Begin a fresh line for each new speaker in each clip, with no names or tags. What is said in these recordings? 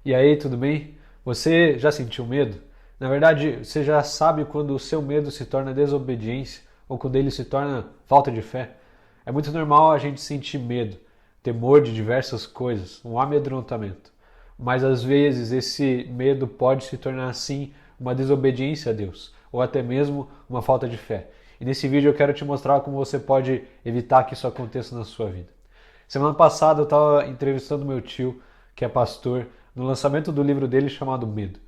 E aí, tudo bem? Você já sentiu medo? Na verdade, você já sabe quando o seu medo se torna desobediência ou quando ele se torna falta de fé? É muito normal a gente sentir medo, temor de diversas coisas, um amedrontamento. Mas às vezes esse medo pode se tornar sim uma desobediência a Deus, ou até mesmo uma falta de fé. E nesse vídeo eu quero te mostrar como você pode evitar que isso aconteça na sua vida. Semana passada eu estava entrevistando meu tio, que é pastor, no lançamento do livro dele chamado Medo.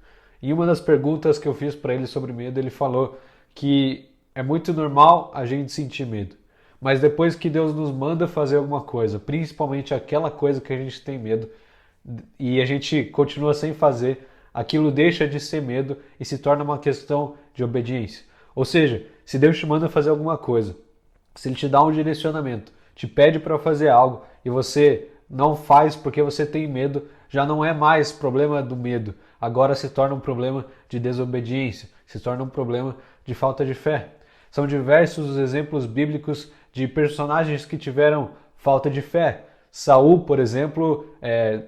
E uma das perguntas que eu fiz para ele sobre medo, ele falou que é muito normal a gente sentir medo. Mas depois que Deus nos manda fazer alguma coisa, principalmente aquela coisa que a gente tem medo, e a gente continua sem fazer, aquilo deixa de ser medo e se torna uma questão de obediência. Ou seja, se Deus te manda fazer alguma coisa, se Ele te dá um direcionamento, te pede para fazer algo e você não faz porque você tem medo, já não é mais problema do medo, agora se torna um problema de desobediência, se torna um problema de falta de fé. São diversos os exemplos bíblicos de personagens que tiveram falta de fé. Saul, por exemplo,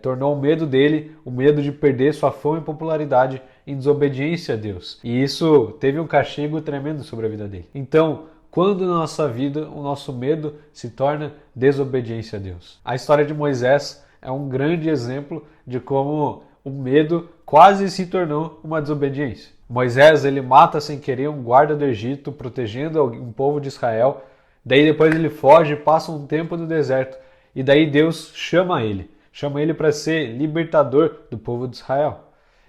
tornou o medo dele, o medo de perder sua fama e popularidade em desobediência a Deus. E isso teve um castigo tremendo sobre a vida dele. Então, quando na nossa vida o nosso medo se torna desobediência a Deus? A história de Moisés é um grande exemplo de como o medo quase se tornou uma desobediência. Moisés, ele mata sem querer um guarda do Egito, protegendo um povo de Israel. Daí depois ele foge, passa um tempo no deserto. E daí Deus chama ele para ser libertador do povo de Israel.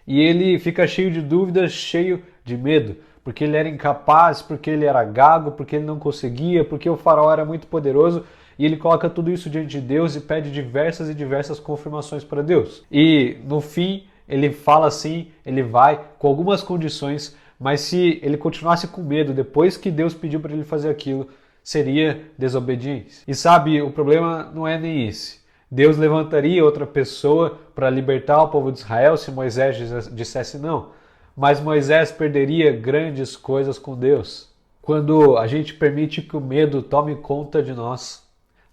E ele fica cheio de dúvidas, cheio de medo, porque ele era incapaz, porque ele era gago, porque ele não conseguia, porque o faraó era muito poderoso, e ele coloca tudo isso diante de Deus e pede diversas e diversas confirmações para Deus. E no fim, ele fala assim, ele vai com algumas condições, mas se ele continuasse com medo depois que Deus pediu para ele fazer aquilo, seria desobediência. E sabe, o problema não é nem esse. Deus levantaria outra pessoa para libertar o povo de Israel se Moisés dissesse não. Mas Moisés perderia grandes coisas com Deus. Quando a gente permite que o medo tome conta de nós,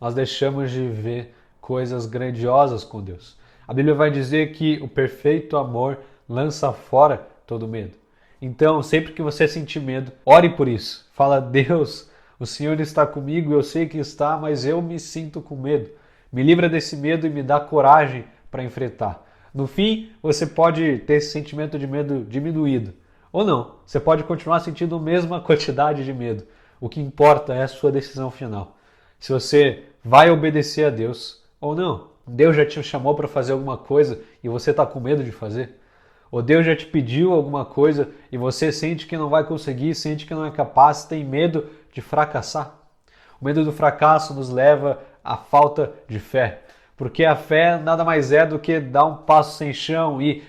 nós deixamos de ver coisas grandiosas com Deus. A Bíblia vai dizer que o perfeito amor lança fora todo medo. Então, sempre que você sentir medo, ore por isso. Fala, Deus, o Senhor está comigo, eu sei que está, mas eu me sinto com medo. Me livra desse medo e me dá coragem para enfrentar. No fim, você pode ter esse sentimento de medo diminuído. Ou não, você pode continuar sentindo a mesma quantidade de medo. O que importa é a sua decisão final. Se você vai obedecer a Deus ou não. Deus já te chamou para fazer alguma coisa e você está com medo de fazer? Ou Deus já te pediu alguma coisa e você sente que não vai conseguir, sente que não é capaz, tem medo de fracassar? O medo do fracasso nos leva à falta de fé. Porque a fé nada mais é do que dar um passo sem chão e,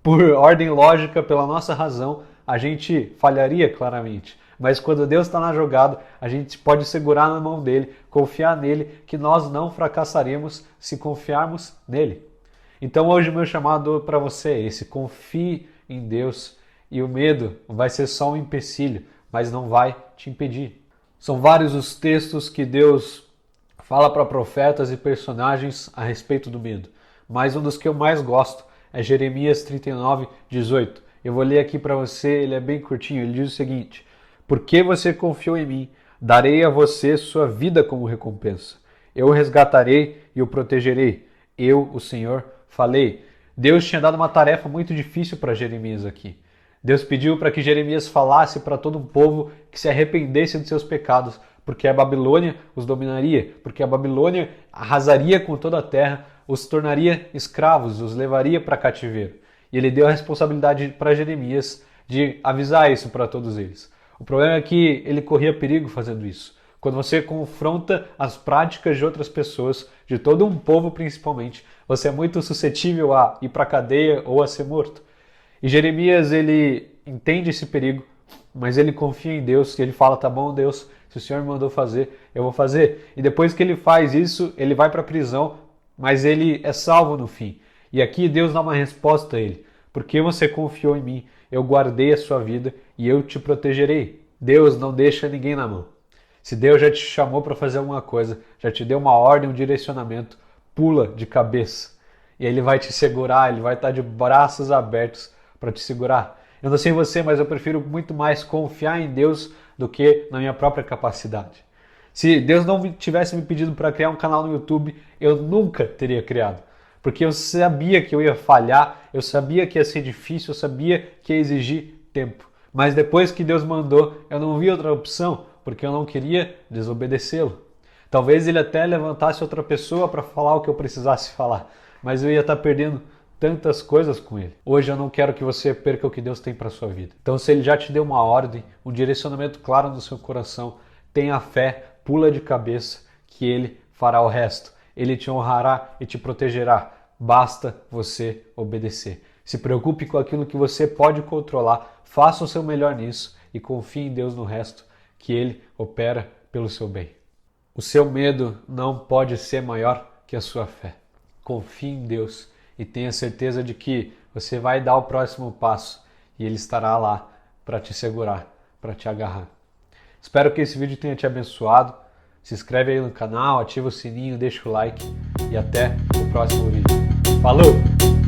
por ordem lógica, pela nossa razão, a gente falharia claramente. Mas quando Deus está na jogada, a gente pode segurar na mão dele, confiar nele, que nós não fracassaremos se confiarmos nele. Então hoje o meu chamado para você é esse: confie em Deus e o medo vai ser só um empecilho, mas não vai te impedir. São vários os textos que Deus fala para profetas e personagens a respeito do medo, mas um dos que eu mais gosto é Jeremias 39, 18. Eu vou ler aqui para você, ele é bem curtinho, ele diz o seguinte: porque você confiou em mim, darei a você sua vida como recompensa. Eu o resgatarei e o protegerei. Eu, o Senhor, falei. Deus tinha dado uma tarefa muito difícil para Jeremias aqui. Deus pediu para que Jeremias falasse para todo um povo que se arrependesse de seus pecados, porque a Babilônia os dominaria, porque a Babilônia arrasaria com toda a terra, os tornaria escravos, os levaria para cativeiro. E ele deu a responsabilidade para Jeremias de avisar isso para todos eles. O problema é que ele corria perigo fazendo isso. Quando você confronta as práticas de outras pessoas, de todo um povo principalmente, você é muito suscetível a ir para a cadeia ou a ser morto. E Jeremias, ele entende esse perigo, mas ele confia em Deus e ele fala, tá bom, Deus, se o Senhor me mandou fazer, eu vou fazer. E depois que ele faz isso, ele vai para a prisão, mas ele é salvo no fim. E aqui Deus dá uma resposta a ele. Porque você confiou em mim, eu guardei a sua vida e eu te protegerei. Deus não deixa ninguém na mão. Se Deus já te chamou para fazer alguma coisa, já te deu uma ordem, um direcionamento, pula de cabeça. E ele vai te segurar, ele vai estar de braços abertos para te segurar. Eu não sei você, mas eu prefiro muito mais confiar em Deus do que na minha própria capacidade. Se Deus não tivesse me pedido para criar um canal no YouTube, eu nunca teria criado. Porque eu sabia que eu ia falhar, eu sabia que ia ser difícil, eu sabia que ia exigir tempo. Mas depois que Deus mandou, eu não vi outra opção, porque eu não queria desobedecê-lo. Talvez ele até levantasse outra pessoa para falar o que eu precisasse falar, mas eu ia estar perdendo tantas coisas com ele. Hoje eu não quero que você perca o que Deus tem para sua vida. Então, se ele já te deu uma ordem, um direcionamento claro no seu coração, tenha fé, pula de cabeça, que ele fará o resto. Ele te honrará e te protegerá. Basta você obedecer. Se preocupe com aquilo que você pode controlar, faça o seu melhor nisso e confie em Deus no resto, que ele opera pelo seu bem. O seu medo não pode ser maior que a sua fé. Confie em Deus e tenha certeza de que você vai dar o próximo passo e Ele estará lá para te segurar, para te agarrar. Espero que esse vídeo tenha te abençoado. Se inscreve aí no canal, ativa o sininho, deixa o like e até o próximo vídeo. Falou!